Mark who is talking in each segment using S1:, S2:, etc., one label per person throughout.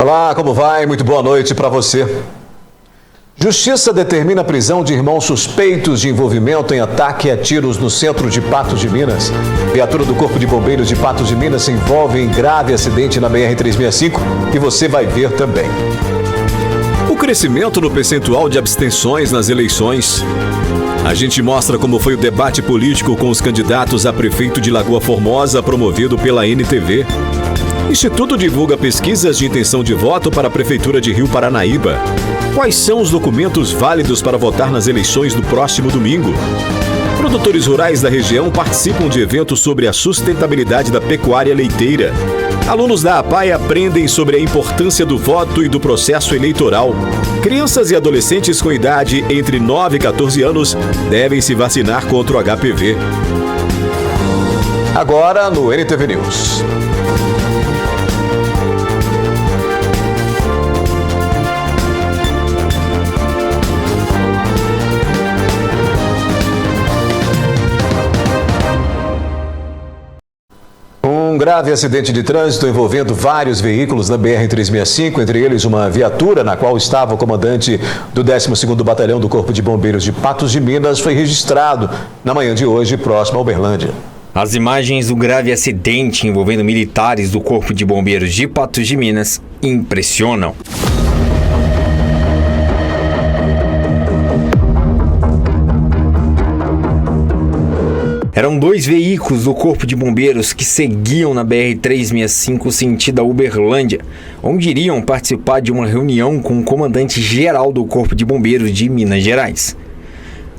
S1: Olá, como vai? Muito boa noite para você. Justiça determina a prisão de irmãos suspeitos de envolvimento em ataque a tiros no centro de Patos de Minas. Viatura do Corpo de Bombeiros de Patos de Minas se envolve em grave acidente na BR-365 e você vai ver também. O crescimento no percentual de abstenções nas eleições. A gente mostra como foi o debate político com os candidatos a prefeito de Lagoa Formosa, promovido pela NTV. Instituto divulga pesquisas de intenção de voto para a Prefeitura de Rio Paranaíba. Quais são os documentos válidos para votar nas eleições do próximo domingo? Produtores rurais da região participam de eventos sobre a sustentabilidade da pecuária leiteira. Alunos da APAE aprendem sobre a importância do voto e do processo eleitoral. Crianças e adolescentes com idade entre 9 e 14 anos devem se vacinar contra o HPV. Agora no NTV News. Um grave acidente de trânsito envolvendo vários veículos na BR-365, entre eles uma viatura na qual estava o comandante do 12º Batalhão do Corpo de Bombeiros de Patos de Minas, foi registrado na manhã de hoje, próximo a Uberlândia.
S2: As imagens do grave acidente envolvendo militares do Corpo de Bombeiros de Patos de Minas impressionam. Eram dois veículos do Corpo de Bombeiros que seguiam na BR-365 sentido a Uberlândia, onde iriam participar de uma reunião com o comandante-geral do Corpo de Bombeiros de Minas Gerais.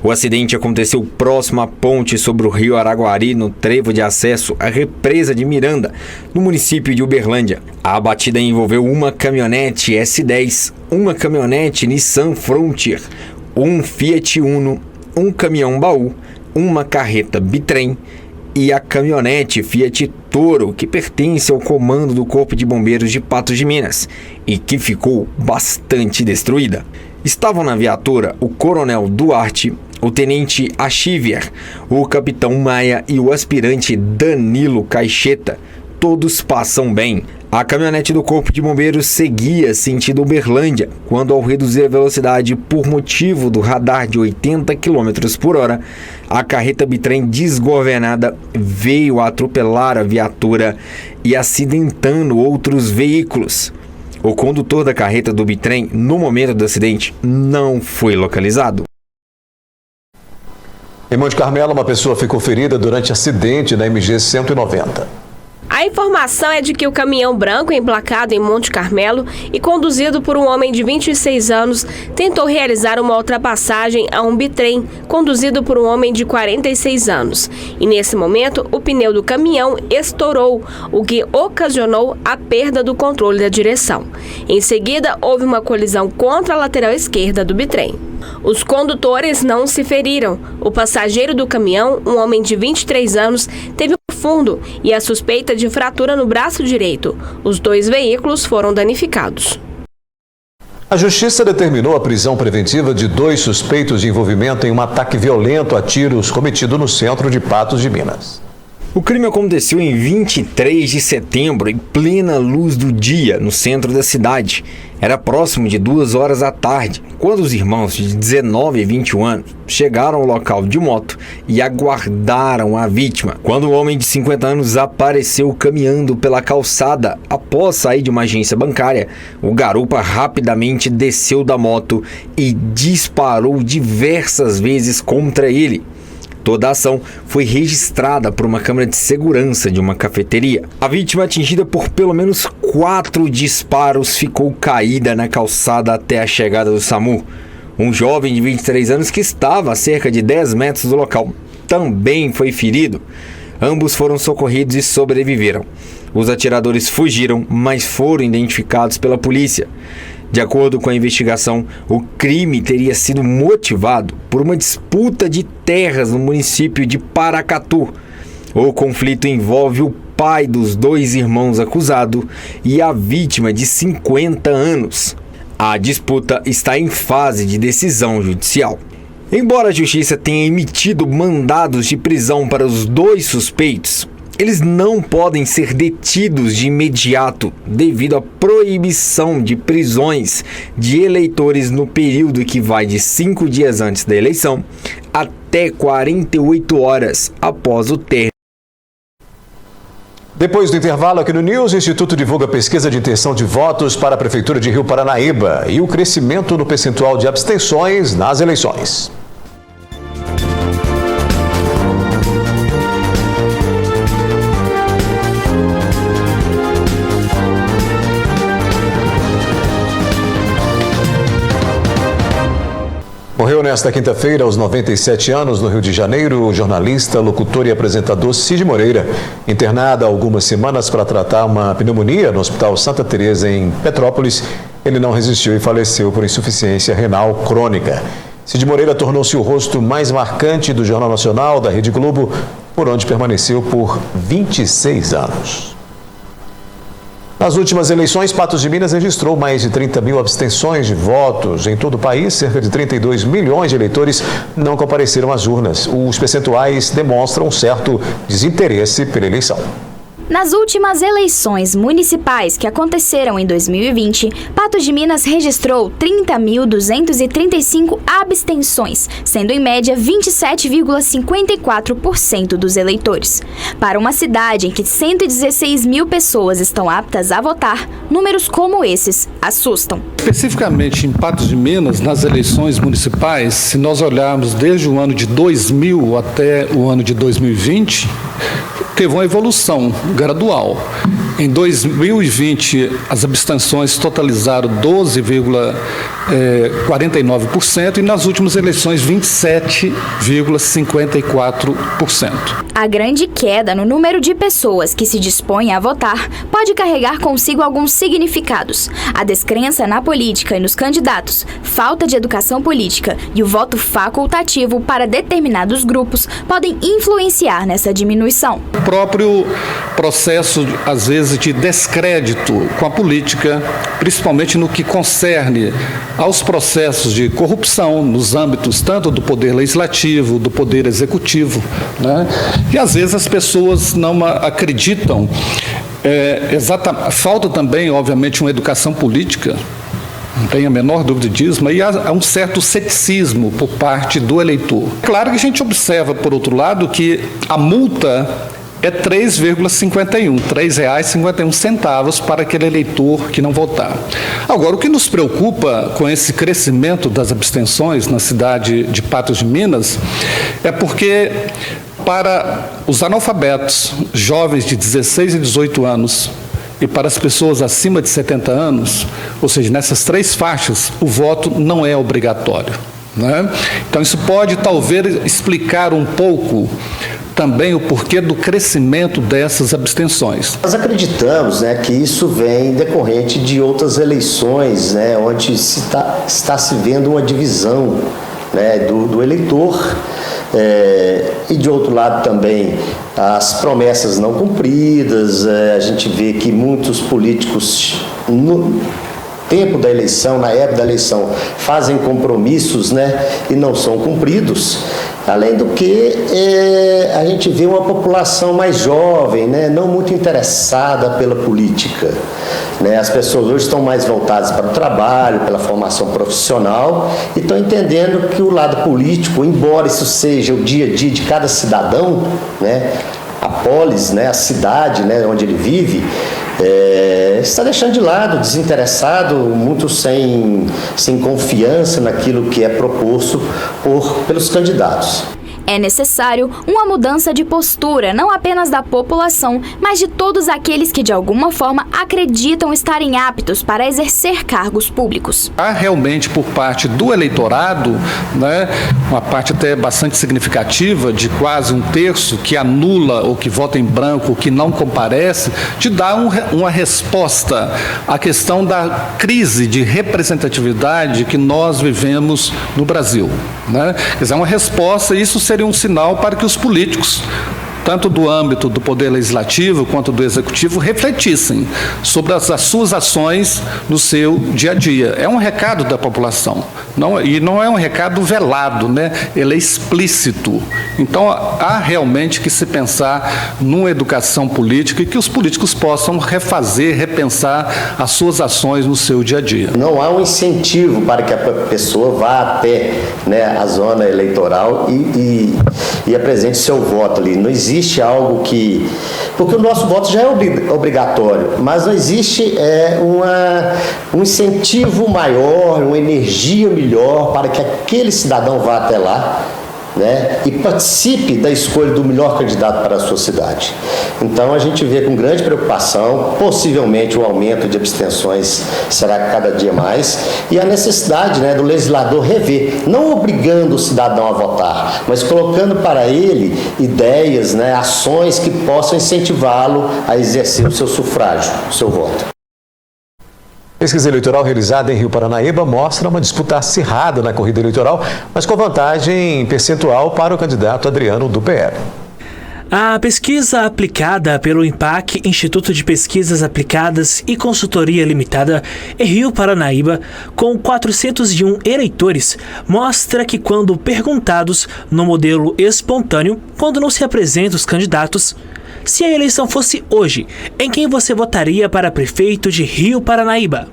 S2: O acidente aconteceu próximo à ponte sobre o rio Araguari, no trevo de acesso à represa de Miranda, no município de Uberlândia. A batida envolveu uma caminhonete S10, uma caminhonete Nissan Frontier, um Fiat Uno, um caminhão-baú, uma carreta bitrem e a caminhonete Fiat Toro, que pertence ao comando do Corpo de Bombeiros de Patos de Minas e que ficou bastante destruída. Estavam na viatura o coronel Duarte, o tenente Achivier, o capitão Maia e o aspirante Danilo Caixeta. Todos passam bem. A caminhonete do Corpo de Bombeiros seguia sentido Uberlândia, quando ao reduzir a velocidade por motivo do radar de 80 km por hora, a carreta bitrem desgovernada veio a atropelar a viatura e acidentando outros veículos. O condutor da carreta do bitrem, no momento do acidente, não foi localizado.
S1: Em Monte Carmelo, uma pessoa ficou ferida durante acidente na MG 190.
S3: A informação é de que o caminhão branco emplacado em Monte Carmelo e conduzido por um homem de 26 anos tentou realizar uma ultrapassagem a um bitrem conduzido por um homem de 46 anos. E nesse momento, o pneu do caminhão estourou, o que ocasionou a perda do controle da direção. Em seguida, houve uma colisão contra a lateral esquerda do bitrem. Os condutores não se feriram. O passageiro do caminhão, um homem de 23 anos, teve um fundo e a suspeita de fratura no braço direito. Os dois veículos foram danificados.
S1: A Justiça determinou a prisão preventiva de 2 suspeitos de envolvimento em um ataque violento a tiros cometido no centro de Patos de Minas.
S2: O crime aconteceu em 23 de setembro, em plena luz do dia, no centro da cidade. Era próximo de 2 horas da tarde, quando os irmãos de 19 e 21 anos chegaram ao local de moto e aguardaram a vítima. Quando o homem de 50 anos apareceu caminhando pela calçada após sair de uma agência bancária, o garupa rapidamente desceu da moto e disparou diversas vezes contra ele. Toda a ação foi registrada por uma câmera de segurança de uma cafeteria. A vítima, atingida por pelo menos 4 disparos, ficou caída na calçada até a chegada do SAMU. Um jovem de 23 anos que estava a cerca de 10 metros do local também foi ferido. Ambos foram socorridos e sobreviveram. Os atiradores fugiram, mas foram identificados pela polícia. De acordo com a investigação, o crime teria sido motivado por uma disputa de terras no município de Paracatu. O conflito envolve o pai dos 2 irmãos acusados e a vítima de 50 anos. A disputa está em fase de decisão judicial. Embora a Justiça tenha emitido mandados de prisão para os 2 suspeitos, eles não podem ser detidos de imediato devido à proibição de prisões de eleitores no período que vai de 5 dias antes da eleição até 48 horas após o término.
S1: Depois do intervalo aqui no News, o Instituto divulga pesquisa de intenção de votos para a Prefeitura de Rio Paranaíba e o crescimento no percentual de abstenções nas eleições. Morreu nesta quinta-feira, aos 97 anos, no Rio de Janeiro, o jornalista, locutor e apresentador Cid Moreira, internado há algumas semanas para tratar uma pneumonia no Hospital Santa Teresa, em Petrópolis. Ele não resistiu e faleceu por insuficiência renal crônica. Cid Moreira tornou-se o rosto mais marcante do Jornal Nacional, da Rede Globo, por onde permaneceu por 26 anos. Nas últimas eleições, Patos de Minas registrou mais de 30 mil abstenções de votos. Em todo o país, cerca de 32 milhões de eleitores não compareceram às urnas. Os percentuais demonstram um certo desinteresse pela eleição.
S4: Nas últimas eleições municipais que aconteceram em 2020, Patos de Minas registrou 30.235 abstenções, sendo em média 27,54% dos eleitores. Para uma cidade em que 116 mil pessoas estão aptas a votar, números como esses assustam.
S5: Especificamente em Patos de Minas, nas eleições municipais, se nós olharmos desde o ano de 2000 até o ano de 2020, teve uma evolução gradual. Em 2020, as abstenções totalizaram 12,49% e nas últimas eleições 27,54%.
S4: A grande queda no número de pessoas que se dispõem a votar pode carregar consigo alguns significados. A descrença na política e nos candidatos, falta de educação política e o voto facultativo para determinados grupos podem influenciar nessa diminuição.
S5: O próprio processo, às vezes, de descrédito com a política, principalmente no que concerne aos processos de corrupção nos âmbitos tanto do poder legislativo, do poder executivo, né? E às vezes as pessoas não acreditam. Falta também, obviamente, uma educação política, não tenho a menor dúvida disso, mas há um certo ceticismo por parte do eleitor. Claro que a gente observa, por outro lado, que a multa é R$ 3,51 para aquele eleitor que não votar. Agora, o que nos preocupa com esse crescimento das abstenções na cidade de Patos de Minas é porque, para os analfabetos, jovens de 16 e 18 anos, e para as pessoas acima de 70 anos, ou seja, nessas três faixas, o voto não é obrigatório, né? Então, isso pode, talvez, explicar um pouco também o porquê do crescimento dessas abstenções.
S6: Nós acreditamos, que isso vem decorrente de outras eleições, onde está se vendo uma divisão, do eleitor, e de outro lado também as promessas não cumpridas. A gente vê que muitos políticos no tempo da eleição, na época da eleição, fazem compromissos, e não são cumpridos. Além do que, a gente vê uma população mais jovem, não muito interessada pela política. As pessoas hoje estão mais voltadas para o trabalho, pela formação profissional, e estão entendendo que o lado político, embora isso seja o dia a dia de cada cidadão, a polis, a cidade, onde ele vive, está deixando de lado, desinteressado, muito sem confiança naquilo que é proposto pelos candidatos.
S4: É necessário uma mudança de postura, não apenas da população, mas de todos aqueles que de alguma forma acreditam estarem aptos para exercer cargos públicos.
S5: Há realmente por parte do eleitorado, uma parte até bastante significativa, de quase um terço, que anula ou que vota em branco, ou que não comparece, de dar uma resposta à questão da crise de representatividade que nós vivemos no Brasil. Quer dizer, uma resposta, isso seria um sinal para que os políticos tanto do âmbito do Poder Legislativo quanto do Executivo, refletissem sobre as suas ações no seu dia a dia. É um recado da população, e não é um recado velado, né? Ele é explícito. Então, há realmente que se pensar numa educação política e que os políticos possam repensar as suas ações no seu dia a dia.
S6: Não há um incentivo para que a pessoa vá até, né, a zona eleitoral e apresente seu voto ali. Não existe algo que... Porque o nosso voto já é obrigatório, mas não existe um incentivo maior, uma energia melhor para que aquele cidadão vá até lá, né, e participe da escolha do melhor candidato para a sua cidade. Então, a gente vê com grande preocupação, possivelmente o aumento de abstenções será cada dia mais, e a necessidade, né, do legislador rever, não obrigando o cidadão a votar, mas colocando para ele ideias, né, ações que possam incentivá-lo a exercer o seu sufrágio, o seu voto.
S1: Pesquisa eleitoral realizada em Rio Paranaíba mostra uma disputa acirrada na corrida eleitoral, mas com vantagem percentual para o candidato Adriano do PL.
S7: A pesquisa aplicada pelo INPAC, Instituto de Pesquisas Aplicadas e Consultoria Limitada, em Rio Paranaíba, com 401 eleitores, mostra que quando perguntados no modelo espontâneo, quando não se apresentam os candidatos, se a eleição fosse hoje, em quem você votaria para prefeito de Rio Paranaíba?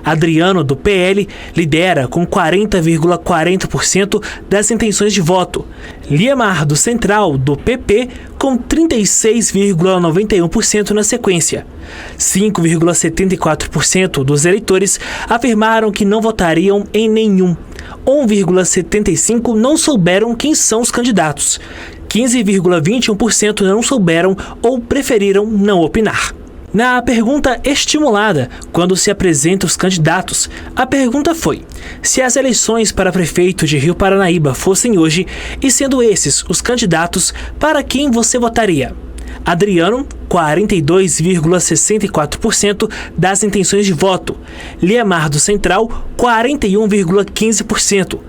S7: Adriano, do PL, lidera com 40,40% das intenções de voto. Liemar, do Central, do PP, com 36,91% na sequência. 5,74% dos eleitores afirmaram que não votariam em nenhum. 1,75% não souberam quem são os candidatos. 15,21% não souberam ou preferiram não opinar. Na pergunta estimulada, quando se apresentam os candidatos, a pergunta foi: se as eleições para prefeito de Rio Paranaíba fossem hoje, e sendo esses os candidatos, para quem você votaria? Adriano, 42,64% das intenções de voto. Liemar, do Central, 41,15%.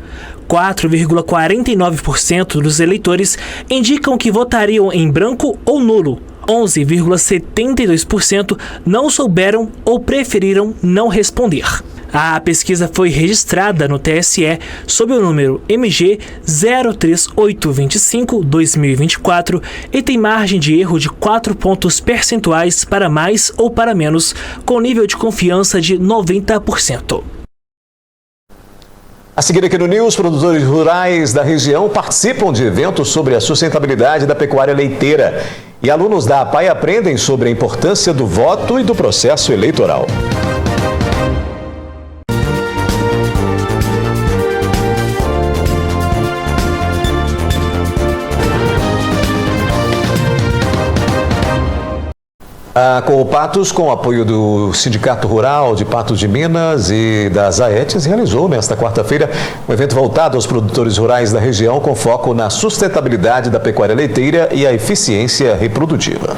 S7: 4,49% dos eleitores indicam que votariam em branco ou nulo. 11,72% não souberam ou preferiram não responder. A pesquisa foi registrada no TSE sob o número MG 03825/2024 e tem margem de erro de 4 pontos percentuais para mais ou para menos, com nível de confiança de 90%.
S1: A seguir aqui no News, produtores rurais da região participam de eventos sobre a sustentabilidade da pecuária leiteira. E alunos da APAE aprendem sobre a importância do voto e do processo eleitoral. A Coopatos, com o apoio do Sindicato Rural de Patos de Minas e das AETES, realizou nesta quarta-feira um evento voltado aos produtores rurais da região com foco na sustentabilidade da pecuária leiteira e a eficiência reprodutiva.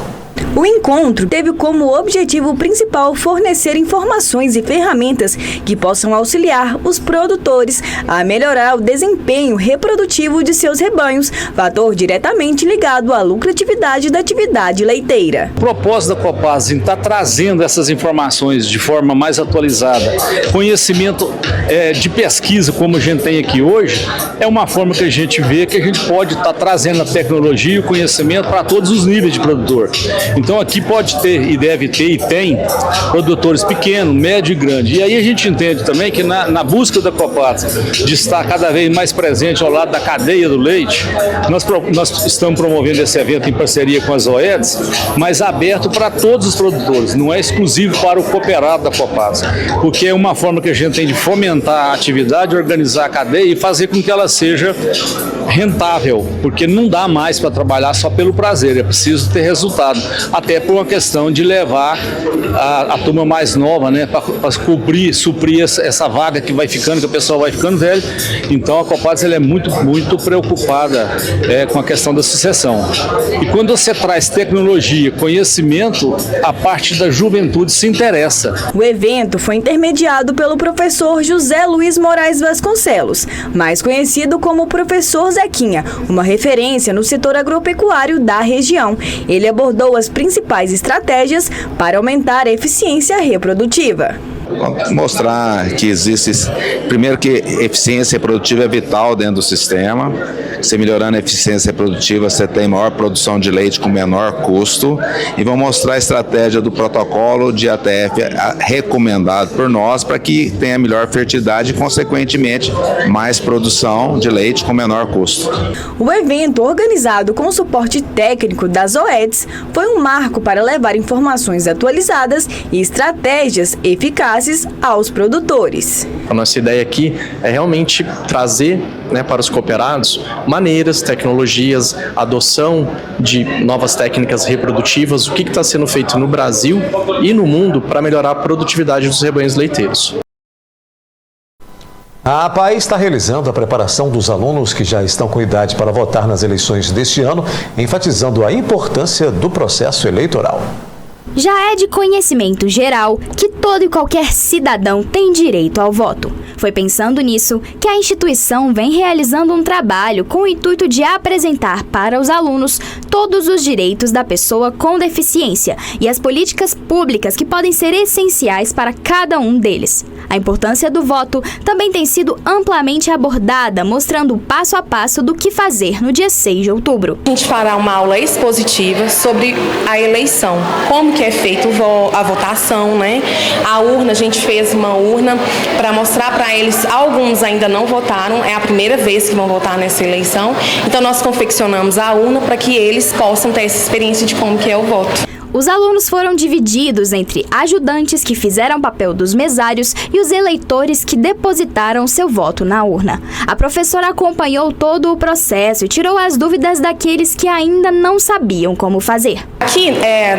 S8: O encontro teve como objetivo principal fornecer informações e ferramentas que possam auxiliar os produtores a melhorar o desempenho reprodutivo de seus rebanhos, fator diretamente ligado à lucratividade da atividade leiteira.
S9: O propósito da Coopatos está trazendo essas informações de forma mais atualizada, conhecimento de pesquisa como a gente tem aqui hoje, é uma forma que a gente vê que a gente pode estar trazendo a tecnologia e o conhecimento para todos os níveis de produtor. Então aqui pode ter e deve ter e tem produtores pequenos, médio e grande. E aí a gente entende também que na busca da Coopatos de estar cada vez mais presente ao lado da cadeia do leite, nós estamos promovendo esse evento em parceria com as OEDs, mas aberto para todos os produtores, não é exclusivo para o cooperado da Coopatos, porque é uma forma que a gente tem de fomentar a atividade, organizar a cadeia e fazer com que ela seja rentável, porque não dá mais para trabalhar só pelo prazer, é preciso ter resultado, até por uma questão de levar a turma mais nova, né, para suprir essa vaga que vai ficando, que o pessoal vai ficando velho. Então a Coopatos é muito preocupada com a questão da sucessão. E quando você traz tecnologia, conhecimento, a parte da juventude se interessa.
S8: O evento foi intermediado pelo professor José Luiz Moraes Vasconcelos, mais conhecido como professor Zé Zequinha, uma referência no setor agropecuário da região. Ele abordou as principais estratégias para aumentar a eficiência reprodutiva.
S10: Mostrar que existe, primeiro, que eficiência reprodutiva é vital dentro do sistema. Você melhorando a eficiência reprodutiva, você tem maior produção de leite com menor custo. E vamos mostrar a estratégia do protocolo de ATF recomendado por nós para que tenha melhor fertilidade e, consequentemente, mais produção de leite com menor custo.
S8: O evento, organizado com o suporte técnico das OEDs, foi um marco para levar informações atualizadas e estratégias eficazes aos produtores.
S11: A nossa ideia aqui é realmente trazer, para os cooperados maneiras, tecnologias, adoção de novas técnicas reprodutivas, o que está sendo feito no Brasil e no mundo para melhorar a produtividade dos rebanhos leiteiros.
S1: A APAE está realizando a preparação dos alunos que já estão com idade para votar nas eleições deste ano, enfatizando a importância do processo eleitoral.
S4: Já é de conhecimento geral que todo e qualquer cidadão tem direito ao voto. Foi pensando nisso que a instituição vem realizando um trabalho com o intuito de apresentar para os alunos todos os direitos da pessoa com deficiência e as políticas públicas que podem ser essenciais para cada um deles. A importância do voto também tem sido amplamente abordada, mostrando o passo a passo do que fazer no dia 6 de outubro.
S12: A gente fará uma aula expositiva sobre a eleição, como que é feito a votação, A urna, a gente fez uma urna para mostrar para eles, alguns ainda não votaram, é a primeira vez que vão votar nessa eleição, então nós confeccionamos a urna para que eles possam ter essa experiência de como que é o voto.
S4: Os alunos foram divididos entre ajudantes que fizeram o papel dos mesários e os eleitores que depositaram seu voto na urna. A professora acompanhou todo o processo e tirou as dúvidas daqueles que ainda não sabiam como fazer.
S12: Aqui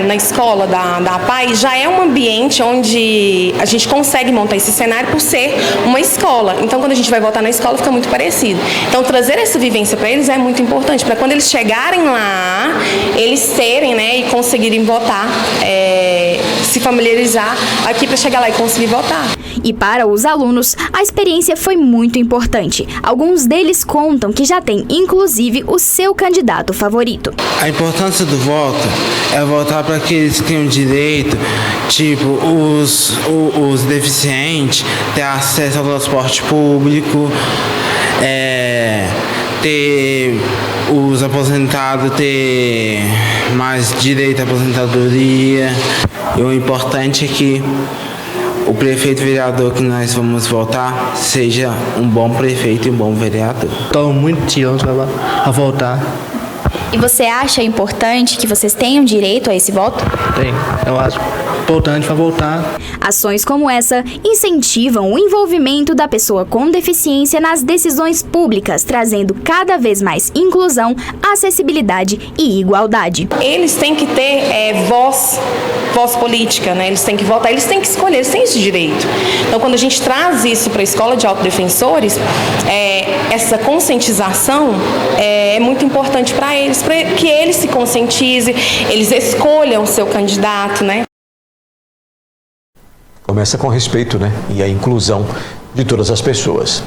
S12: na escola da APAE já é um ambiente onde a gente consegue montar esse cenário por ser uma escola. Então, quando a gente vai votar na escola, fica muito parecido. Então, trazer essa vivência para eles é muito importante, para quando eles chegarem lá, eles terem, e conseguirem votar. Se familiarizar aqui para chegar lá e conseguir votar.
S4: E para os alunos, a experiência foi muito importante. Alguns deles contam que já tem, inclusive, o seu candidato favorito.
S13: A importância do voto é votar para aqueles que têm o direito, tipo os deficientes, ter acesso ao transporte público, ter os aposentados ter mais direito à aposentadoria. E o importante é que o prefeito vereador que nós vamos votar seja um bom prefeito e um bom vereador.
S14: Estou muito ansioso a votar.
S4: E você acha importante que vocês tenham direito a esse voto?
S14: Tem, eu acho importante para votar.
S4: Ações como essa incentivam o envolvimimento da pessoa com deficiência nas decisões públicas, trazendo cada vez mais inclusão, acessibilidade e igualdade.
S12: Eles têm que ter voz política, Eles têm que votar, eles têm que escolher, eles têm esse direito. Então, quando a gente traz isso para a escola de autodefensores, essa conscientização é muito importante para eles, para que eles se conscientizem, eles escolham o seu candidato,
S1: Começa com respeito, e a inclusão de todas as pessoas.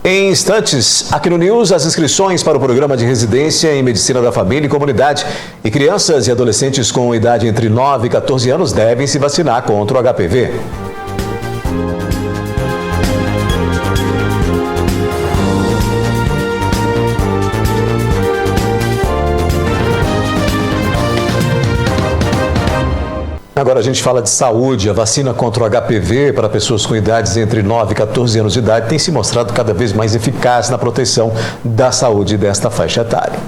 S1: Em instantes, aqui no News, as inscrições para o programa de residência em Medicina da Família e Comunidade. E crianças e adolescentes com idade entre 9 e 14 anos devem se vacinar contra o HPV. Agora a gente fala de saúde. A vacina contra o HPV para pessoas com idades entre 9 e 14 anos de idade tem se mostrado cada vez mais eficaz na proteção da saúde desta faixa etária.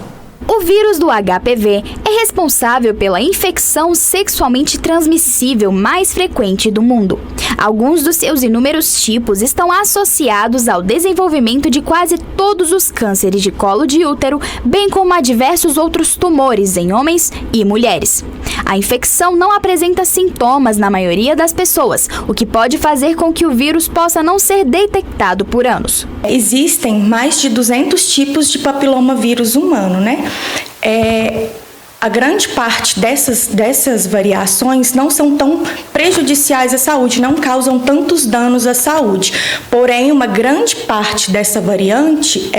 S4: O vírus do HPV é responsável pela infecção sexualmente transmissível mais frequente do mundo. Alguns dos seus inúmeros tipos estão associados ao desenvolvimento de quase todos os cânceres de colo de útero, bem como a diversos outros tumores em homens e mulheres. A infecção não apresenta sintomas na maioria das pessoas, o que pode fazer com que o vírus possa não ser detectado por anos.
S15: Existem mais de 200 tipos de papilomavírus humano, a grande parte dessas variações não são tão prejudiciais à saúde, não causam tantos danos à saúde. Porém, uma grande parte dessa variante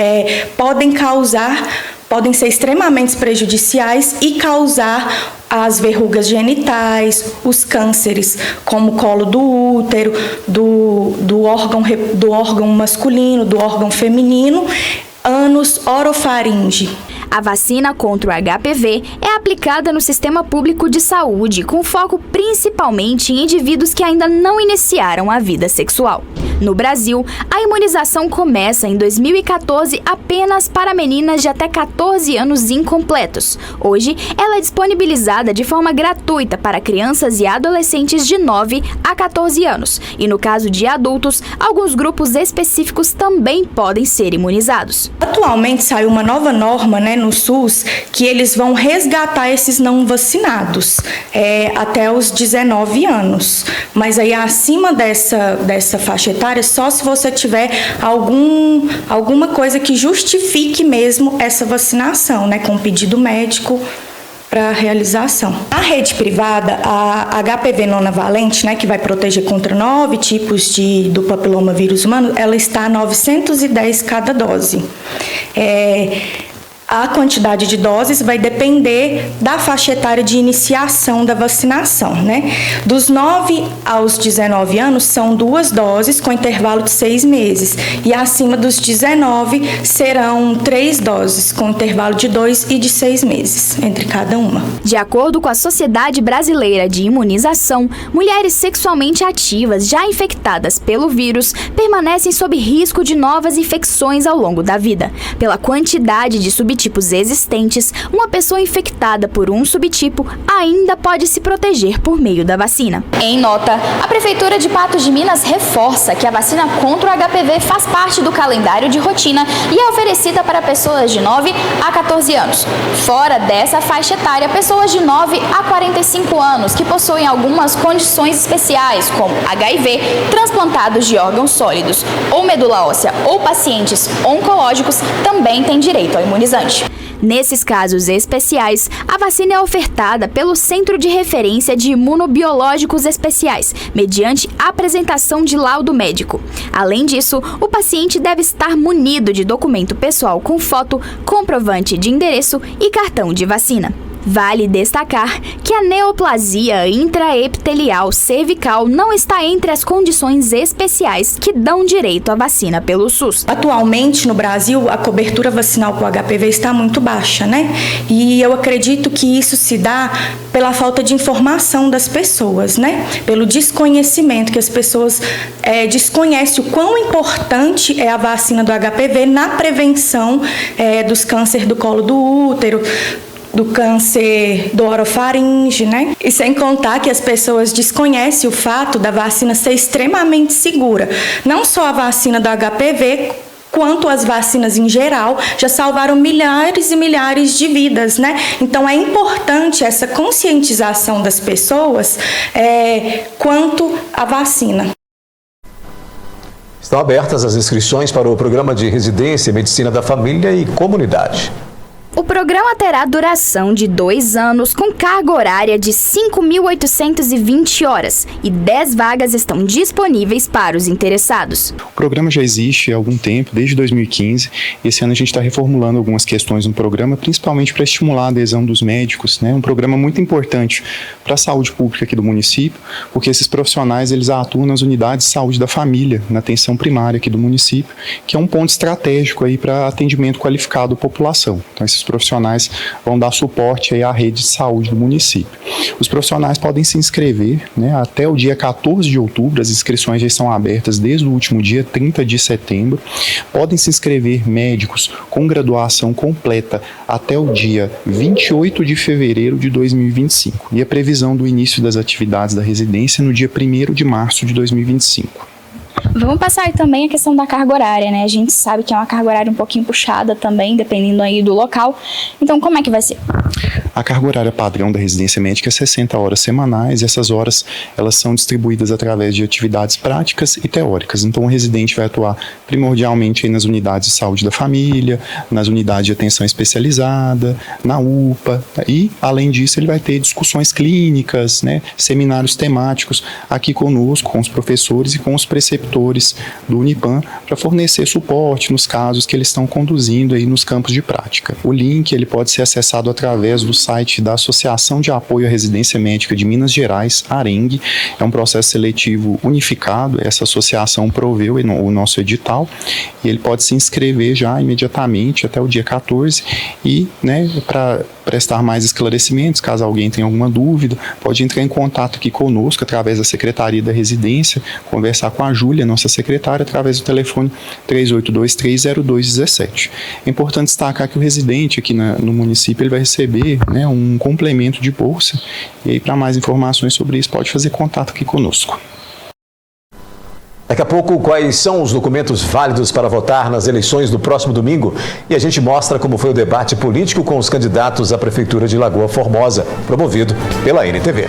S15: podem ser extremamente prejudiciais e causar as verrugas genitais, os cânceres, como colo do útero, do órgão masculino, do órgão feminino, ânus, orofaringe.
S4: A vacina contra o HPV é aplicada no sistema público de saúde, com foco principalmente em indivíduos que ainda não iniciaram a vida sexual. No Brasil, a imunização começa em 2014 apenas para meninas de até 14 anos incompletos. Hoje, ela é disponibilizada de forma gratuita para crianças e adolescentes de 9 a 14 anos. E no caso de adultos, alguns grupos específicos também podem ser imunizados.
S15: Atualmente saiu uma nova norma, no SUS, que eles vão resgatar esses não vacinados até os 19 anos. Mas aí acima dessa faixa etária, só se você tiver alguma coisa que justifique mesmo essa vacinação, com pedido médico para realização. A rede privada, a HPV nonavalente, que vai proteger contra 9 tipos do papiloma vírus humano, ela está a 910 cada dose. A quantidade de doses vai depender da faixa etária de iniciação da vacinação, Dos 9 aos 19 anos são 2 doses com intervalo de 6 meses e acima dos 19 serão 3 doses com intervalo de 2 e de 6 meses entre cada uma.
S4: De acordo com a Sociedade Brasileira de Imunização, mulheres sexualmente ativas já infectadas pelo vírus permanecem sob risco de novas infecções ao longo da vida, pela quantidade de subtipos existentes. Uma pessoa infectada por um subtipo ainda pode se proteger por meio da vacina. Em nota, a Prefeitura de Patos de Minas reforça que a vacina contra o HPV faz parte do calendário de rotina e é oferecida para pessoas de 9 a 14 anos. Fora dessa faixa etária, pessoas de 9 a 45 anos que possuem algumas condições especiais, como HIV, transplantados de órgãos sólidos ou medula óssea ou pacientes oncológicos, também têm direito ao imunizante. Nesses casos especiais, a vacina é ofertada pelo Centro de Referência de Imunobiológicos Especiais, mediante apresentação de laudo médico. Além disso, o paciente deve estar munido de documento pessoal com foto, comprovante de endereço e cartão de vacina. Vale destacar que a neoplasia intraepitelial cervical não está entre as condições especiais que dão direito à vacina pelo SUS.
S15: Atualmente, no Brasil, a cobertura vacinal com HPV está muito baixa, E eu acredito que isso se dá pela falta de informação das pessoas, Pelo desconhecimento, que as pessoas desconhecem o quão importante é a vacina do HPV na prevenção dos cânceres do colo do útero, do câncer do orofaringe, E sem contar que as pessoas desconhecem o fato da vacina ser extremamente segura. Não só a vacina do HPV, quanto as vacinas em geral, já salvaram milhares e milhares de vidas, Então é importante essa conscientização das pessoas quanto à vacina.
S1: Estão abertas as inscrições para o programa de residência, medicina da família e comunidade.
S4: O programa terá duração de 2 anos, com carga horária de 5.820 horas e 10 vagas estão disponíveis para os interessados.
S16: O programa já existe há algum tempo, desde 2015. Esse ano a gente está reformulando algumas questões no programa, principalmente para estimular a adesão dos médicos, Um programa muito importante para a saúde pública aqui do município, porque esses profissionais eles atuam nas unidades de saúde da família, na atenção primária aqui do município, que é um ponto estratégico aí para atendimento qualificado à população. Então, esses profissionais vão dar suporte aí à rede de saúde do município. Os profissionais podem se inscrever até o dia 14 de outubro, as inscrições já estão abertas desde o último dia 30 de setembro. Podem se inscrever médicos com graduação completa até o dia 28 de fevereiro de 2025 e a previsão do início das atividades da residência no dia 1º de março de 2025.
S4: Vamos passar aí também a questão da carga horária, né? A gente sabe que é uma carga horária um pouquinho puxada também, dependendo aí do local. Então, como é que vai ser?
S16: A carga horária padrão da residência médica é 60 horas semanais, e essas horas elas são distribuídas através de atividades práticas e teóricas. Então, o residente vai atuar primordialmente aí nas unidades de saúde da família, nas unidades de atenção especializada, na UPA, e, além disso, ele vai ter discussões clínicas, né, seminários temáticos aqui conosco, com os professores e com os preceptores do Unipan, para fornecer suporte nos casos que eles estão conduzindo aí nos campos de prática. O link ele pode ser acessado através do site da Associação de Apoio à Residência Médica de Minas Gerais, ARENG. É um processo seletivo unificado, essa associação proveu o nosso edital, e ele pode se inscrever já imediatamente até o dia 14 e, né, para prestar mais esclarecimentos, caso alguém tenha alguma dúvida, pode entrar em contato aqui conosco através da Secretaria da Residência, conversar com a Júlia, nossa secretária, através do telefone 38230217. É importante destacar que o residente aqui no município ele vai receber, né, um complemento de bolsa, e aí, para mais informações sobre isso, pode fazer contato aqui conosco.
S1: Daqui a pouco, quais são os documentos válidos para votar nas eleições do próximo domingo? E a gente mostra como foi o debate político com os candidatos à Prefeitura de Lagoa Formosa, promovido pela NTV.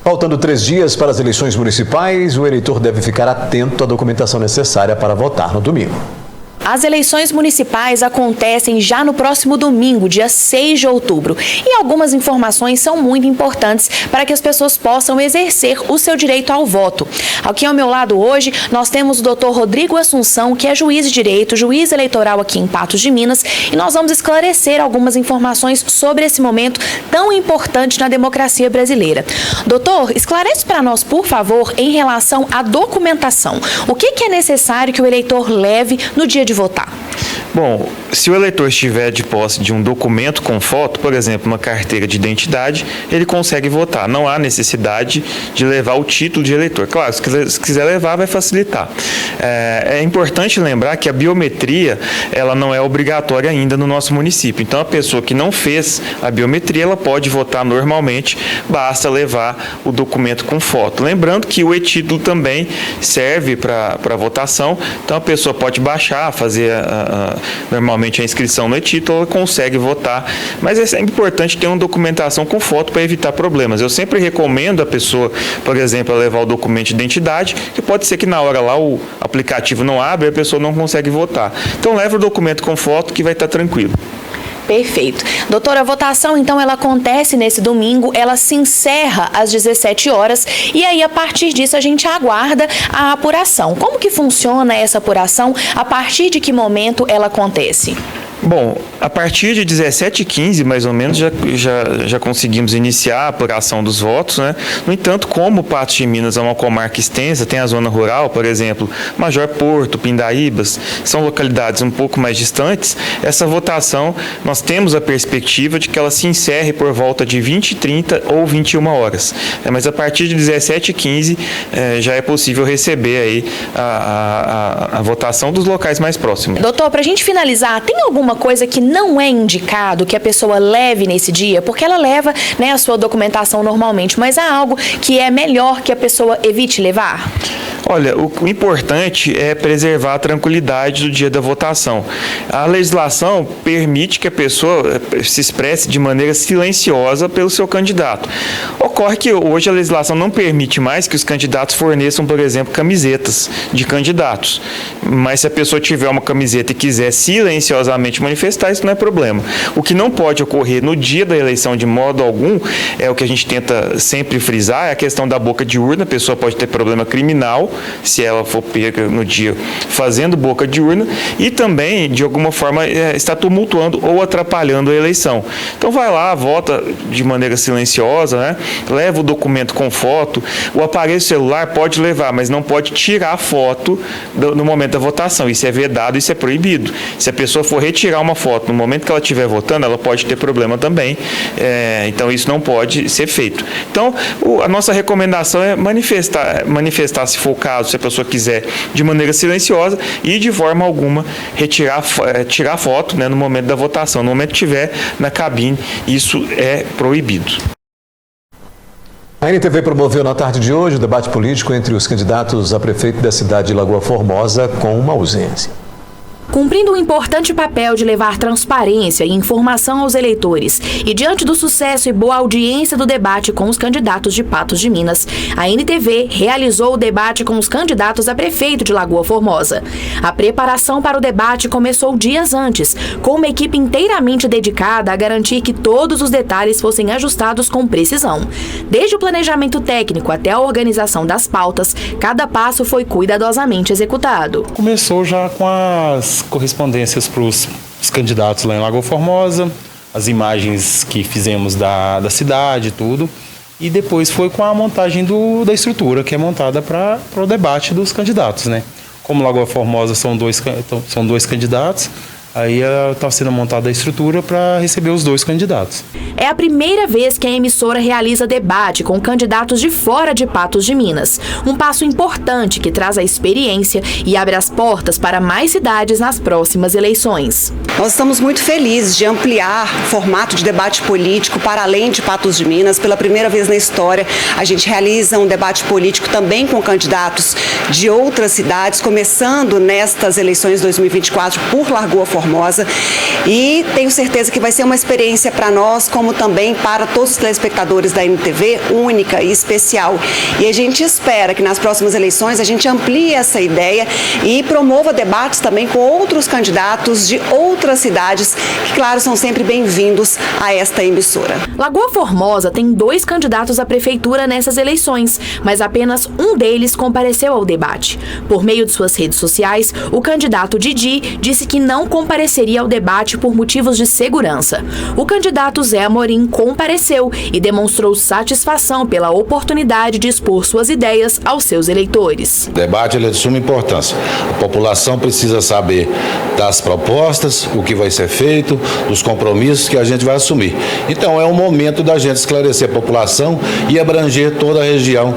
S1: Faltando 3 dias para as eleições municipais, o eleitor deve ficar atento à documentação necessária para votar no domingo.
S17: As eleições municipais acontecem já no próximo domingo, dia 6 de outubro. E algumas informações são muito importantes para que as pessoas possam exercer o seu direito ao voto. Aqui ao meu lado hoje, nós temos o Dr. Rodrigo Assunção, que é juiz de direito, juiz eleitoral aqui em Patos de Minas, e nós vamos esclarecer algumas informações sobre esse momento tão importante na democracia brasileira. Doutor, esclarece para nós, por favor, em relação à documentação. O que é necessário que o eleitor leve no dia de votar?
S18: Bom, se o eleitor estiver de posse de um documento com foto, por exemplo, uma carteira de identidade, ele consegue votar. Não há necessidade de levar o título de eleitor. Claro, se quiser levar, vai facilitar. É importante lembrar que a biometria, ela não é obrigatória ainda no nosso município. Então, a pessoa que não fez a biometria, ela pode votar normalmente, basta levar o documento com foto. Lembrando que o e-título também serve para votação, então a pessoa pode baixar, fazer normalmente a inscrição no e-título, ela consegue votar, mas é sempre importante ter uma documentação com foto para evitar problemas. Eu sempre recomendo a pessoa, por exemplo, levar o documento de identidade, que pode ser que na hora lá o aplicativo não abre e a pessoa não consegue votar. Então leva o documento com foto que vai estar tranquilo.
S17: Perfeito. Doutora, a votação, então, ela acontece nesse domingo, ela se encerra às 17 horas e aí, a partir disso, a gente aguarda a apuração. Como que funciona essa apuração? A partir de que momento ela acontece?
S18: Bom, a partir de 17h15, mais ou menos, já conseguimos iniciar a apuração dos votos, né? No entanto, como Patos de Minas é uma comarca extensa, tem a zona rural, por exemplo, Major Porto, Pindaíbas, são localidades um pouco mais distantes, essa votação, nós temos a perspectiva de que ela se encerre por volta de 20h30 ou 21 horas. Mas a partir de 17h15 já é possível receber aí a votação dos locais mais próximos.
S17: Doutor, para a gente finalizar, tem alguma coisa que não é indicado que a pessoa leve nesse dia? Porque ela leva, né, a sua documentação normalmente, mas há algo que é melhor que a pessoa evite levar?
S18: Olha, o importante é preservar a tranquilidade do dia da votação. A legislação permite que a pessoa se expresse de maneira silenciosa pelo seu candidato. Ocorre que hoje a legislação não permite mais que os candidatos forneçam, por exemplo, camisetas de candidatos. Mas se a pessoa tiver uma camiseta e quiser silenciosamente manifestar, isso não é problema. O que não pode ocorrer no dia da eleição de modo algum, é o que a gente tenta sempre frisar, é a questão da boca de urna. A pessoa pode ter problema criminal se ela for pega no dia fazendo boca de urna e também, de alguma forma, está tumultuando ou atrapalhando a eleição. Então vai lá, vota de maneira silenciosa, né? Leva o documento com foto. O aparelho celular pode levar, mas não pode tirar foto no momento da votação. Isso é vedado, isso é proibido. Se a pessoa for retirar uma foto no momento que ela estiver votando, ela pode ter problema também. Então isso não pode ser feito. Então a nossa recomendação é manifestar se for o caso, caso, se a pessoa quiser de maneira silenciosa e de forma alguma tirar foto, né, no momento da votação. No momento que estiver na cabine, isso é proibido.
S1: A NTV promoveu na tarde de hoje o debate político entre os candidatos a prefeito da cidade de Lagoa Formosa com uma ausência.
S17: Cumprindo um importante papel de levar transparência e informação aos eleitores e diante do sucesso e boa audiência do debate com os candidatos de Patos de Minas, a NTV realizou o debate com os candidatos a prefeito de Lagoa Formosa. A preparação para o debate começou dias antes, com uma equipe inteiramente dedicada a garantir que todos os detalhes fossem ajustados com precisão. Desde o planejamento técnico até a organização das pautas, cada passo foi cuidadosamente executado.
S19: Começou já com as correspondências para os candidatos lá em Lagoa Formosa, as imagens que fizemos da cidade e tudo, e depois foi com a montagem da estrutura que é montada para o debate dos candidatos, né? Como Lagoa Formosa são dois candidatos, aí está sendo montada a estrutura para receber os dois candidatos.
S17: É a primeira vez que a emissora realiza debate com candidatos de fora de Patos de Minas. Um passo importante que traz a experiência e abre as portas para mais cidades nas próximas eleições.
S20: Nós estamos muito felizes de ampliar o formato de debate político para além de Patos de Minas. Pela primeira vez na história, a gente realiza um debate político também com candidatos de outras cidades, começando nestas eleições 2024 por Lagoa Formosa, e tenho certeza que vai ser uma experiência para nós, como também para todos os telespectadores da NTV, única e especial. E a gente espera que nas próximas eleições a gente amplie essa ideia e promova debates também com outros candidatos de outras cidades, que, claro, são sempre bem-vindos a esta emissora.
S17: Lagoa Formosa tem 2 candidatos à prefeitura nessas eleições, mas apenas um deles compareceu ao debate. Por meio de suas redes sociais, o candidato Didi disse que não compareceria ao debate por motivos de segurança. O candidato Zé Amorim compareceu e demonstrou satisfação pela oportunidade de expor suas ideias aos seus eleitores.
S21: O debate é de suma importância. A população precisa saber das propostas, o que vai ser feito, dos compromissos que a gente vai assumir. Então é o momento da gente esclarecer a população e abranger toda a região.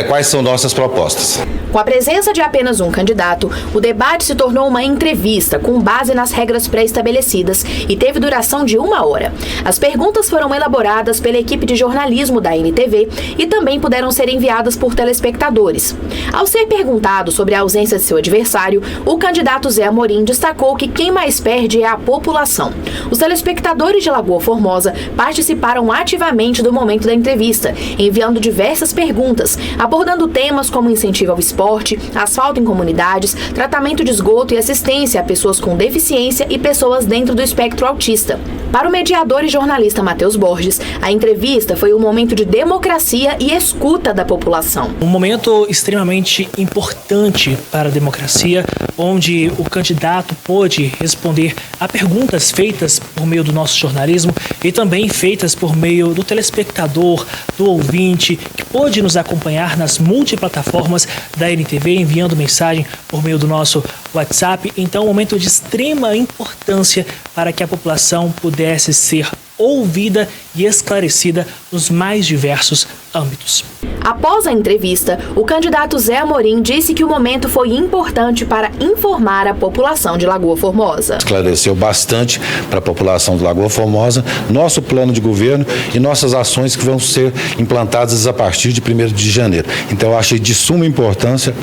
S21: Quais são nossas propostas.
S17: Com a presença de apenas um candidato, o debate se tornou uma entrevista com base nas regras pré-estabelecidas e teve duração de 1 hora. As perguntas foram elaboradas pela equipe de jornalismo da NTV e também puderam ser enviadas por telespectadores. Ao ser perguntado sobre a ausência de seu adversário, o candidato Zé Amorim destacou que quem mais perde é a população. Os telespectadores de Lagoa Formosa participaram ativamente do momento da entrevista, enviando diversas perguntas, abordando temas como incentivo ao esporte, asfalto em comunidades, tratamento de esgoto e assistência a pessoas com deficiência e pessoas dentro do espectro autista. Para o mediador e jornalista Matheus Borges, a entrevista foi um momento de democracia e escuta da população.
S7: Um momento extremamente importante para a democracia, onde o candidato pôde responder a perguntas feitas por meio do nosso jornalismo e também feitas por meio do telespectador, do ouvinte, que pôde nos acompanhar nas multiplataformas da NTV, enviando mensagem por meio do nosso WhatsApp. Então, um momento de extrema importância para que a população pudesse ser ouvida e esclarecida nos mais diversos âmbitos.
S17: Após a entrevista, o candidato Zé Amorim disse que o momento foi importante para informar a população de Lagoa Formosa.
S21: Esclareceu bastante para a população de Lagoa Formosa nosso plano de governo e nossas ações que vão ser implantadas a partir de 1º de janeiro. Então eu achei de suma importância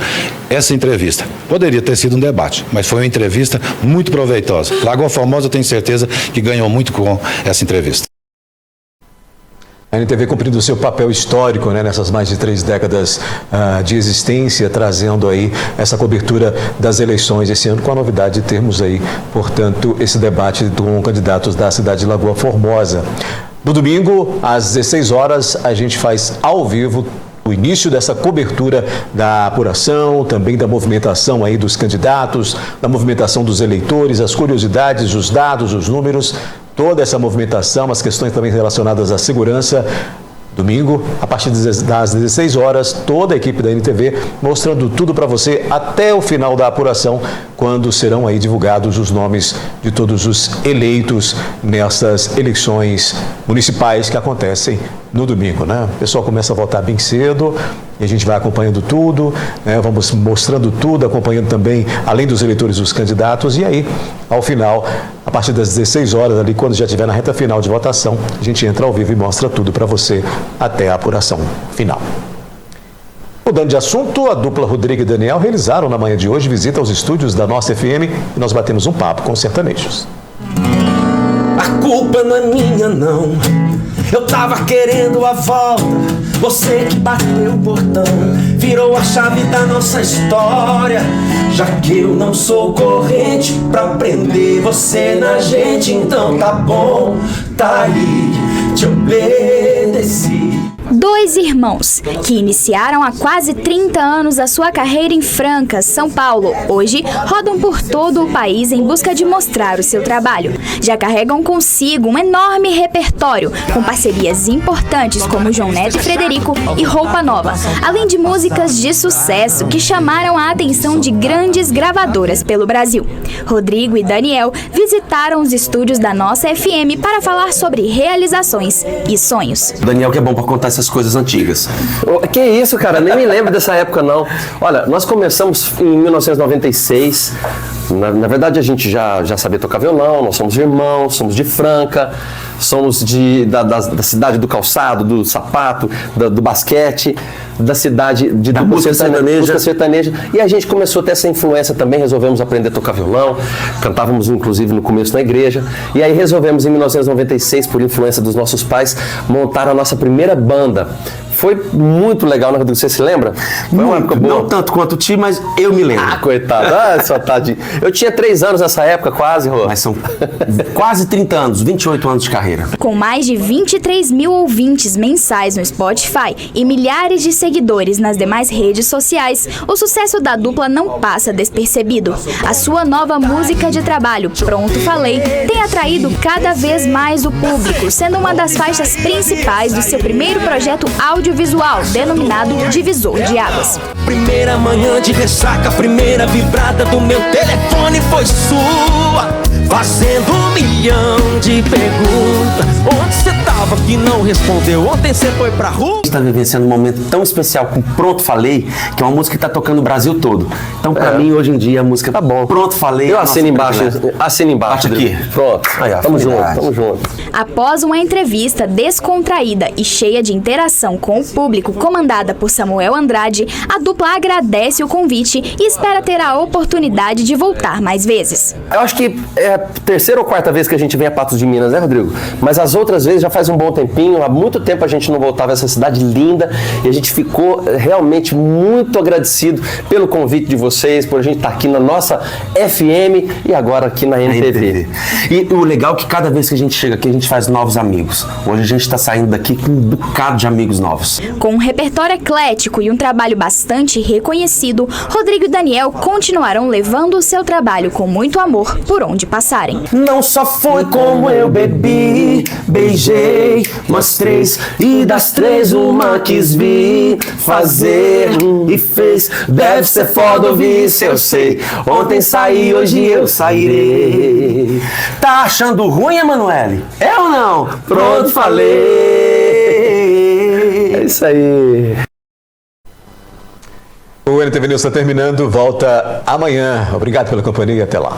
S21: essa entrevista. Poderia ter sido um debate, mas foi uma entrevista muito proveitosa. Lagoa Formosa, eu tenho certeza que ganhou muito com essa entrevista.
S1: A NTV cumprindo o seu papel histórico, né, nessas mais de 3 décadas de existência, trazendo aí essa cobertura das eleições esse ano, com a novidade de termos aí, portanto, esse debate com candidatos da cidade de Lagoa Formosa. No domingo, às 16 horas, a gente faz ao vivo o início dessa cobertura da apuração, também da movimentação aí dos candidatos, da movimentação dos eleitores, as curiosidades, os dados, os números, toda essa movimentação, as questões também relacionadas à segurança. Domingo, a partir das 16 horas, toda a equipe da NTV mostrando tudo para você até o final da apuração, quando serão aí divulgados os nomes de todos os eleitos nessas eleições municipais que acontecem no domingo, né? O pessoal começa a votar bem cedo e a gente vai acompanhando tudo, né? Vamos mostrando tudo, acompanhando também, além dos eleitores, os candidatos. E aí, ao final, a partir das 16 horas, ali, quando já estiver na reta final de votação, a gente entra ao vivo e mostra tudo para você até a apuração final. Mudando de assunto, a dupla Rodrigo e Daniel realizaram na manhã de hoje visita aos estúdios da Nossa FM e nós batemos um papo com os sertanejos.
S3: A culpa não é minha, não. Eu tava querendo a volta, você que bateu o portão, virou a chave da nossa história. Já que eu não sou corrente pra prender você na gente, então tá bom, tá aí, te obedeci.
S4: Dois irmãos que iniciaram há quase 30 anos a sua carreira em Franca, São Paulo, hoje rodam por todo o país em busca de mostrar o seu trabalho. Já carregam consigo um enorme repertório, com parcerias importantes como João Neto e Frederico e Roupa Nova, além de músicas de sucesso que chamaram a atenção de grandes gravadoras pelo Brasil. Rodrigo e Daniel visitaram os estúdios da Nossa FM para falar sobre realizações e sonhos.
S22: Daniel que é bom para contar essas coisas antigas. Que isso, cara, nem me lembro dessa época, não. Olha, nós começamos em 1996. Na verdade, a gente já sabia tocar violão, nós somos irmãos, somos de Franca, somos da cidade do calçado, do sapato, do basquete, da cidade da música sertaneja. E a gente começou a ter essa influência também, resolvemos aprender a tocar violão, cantávamos inclusive no começo na igreja, e aí resolvemos em 1996, por influência dos nossos pais, montar a nossa primeira banda. Foi muito legal, né, Rodrigo? Você se lembra? Foi uma época boa. Não tanto quanto o Ti, mas eu me lembro. Ah, coitado. Só tadinho. Eu tinha 3 anos nessa época, quase, Rô. Mas são quase 30 anos, 28 anos de carreira.
S4: Com mais de 23 mil ouvintes mensais no Spotify e milhares de seguidores nas demais redes sociais, o sucesso da dupla não passa despercebido. A sua nova música de trabalho, Pronto Falei, tem atraído cada vez mais o público, sendo uma das faixas principais do seu primeiro projeto audiovisual, denominado Divisor de Águas.
S3: Primeira manhã de ressaca, primeira vibrada do meu telefone foi sua, fazendo 1 milhão de perguntas. Onde você tava que não respondeu? Ontem você foi pra rua?
S22: A gente tá vivenciando um momento tão especial com Pronto Falei, que é uma música que tá tocando no Brasil todo. Então, pra mim, hoje em dia, a música tá bom. Pronto Falei. Eu assino embaixo. Assino embaixo aqui. Pronto. Aí, tamo junto.
S4: Após uma entrevista descontraída e cheia de interação com o público, comandada por Samuel Andrade, a dupla agradece o convite e espera ter a oportunidade de voltar mais vezes.
S22: Eu acho que é a 3ª ou 4ª vez que a gente vem a Patos de Minas, né, Rodrigo? Mas as outras vezes já faz um bom tempinho, há muito tempo a gente não voltava a essa cidade linda e a gente ficou realmente muito agradecido pelo convite de vocês, por a gente estar aqui na nossa FM e agora aqui na NTV. E o legal é que cada vez que a gente chega aqui, a gente faz novos amigos. Hoje a gente está saindo daqui com um bocado de amigos novos.
S4: Com um repertório eclético e um trabalho bastante reconhecido, Rodrigo e Daniel continuarão levando o seu trabalho com muito amor por onde passarem.
S3: Não só foi como eu bebi, beijei, mostrei, e das 3 uma quis vir fazer e fez. Deve ser foda ouvir isso, eu sei. Ontem saí, hoje eu sairei. Tá achando ruim, Emanuele? É ou não? Pronto, falei.
S22: É isso aí.
S1: O NTV News está terminando, volta amanhã. Obrigado pela companhia e até lá.